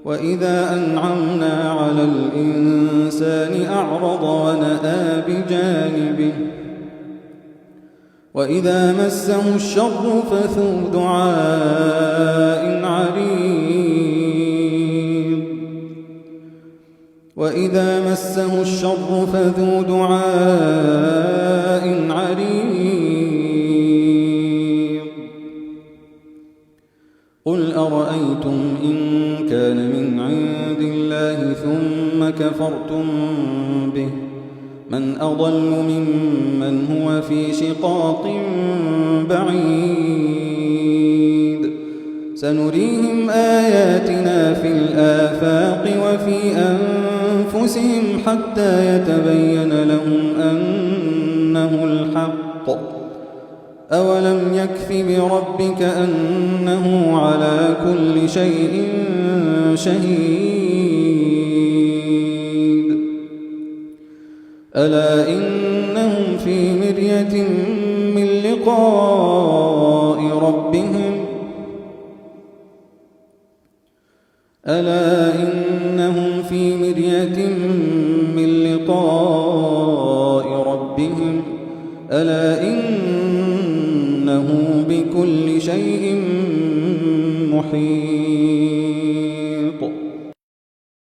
وإذا أنعمنا على الإنسان أعرض ونأى بجانبه وإذا مسه الشر فذو دعاء عريض وإذا مسه الشر فذو دعاء عريض قل أرأيتم إن كان من عند الله ثم كفرتم به من أضل ممن هو في شقاق بعيد سنريهم آياتنا في الآفاق وفي أنفسهم حتى يتبين لهم أنه الحق أولم يكف بربك أنه على كل شيء شهيد ألا إنهم في مرية من لقاء ربهم ألا إنهم في مرية من لقاء ربهم ألا إنه بكل شيء محيط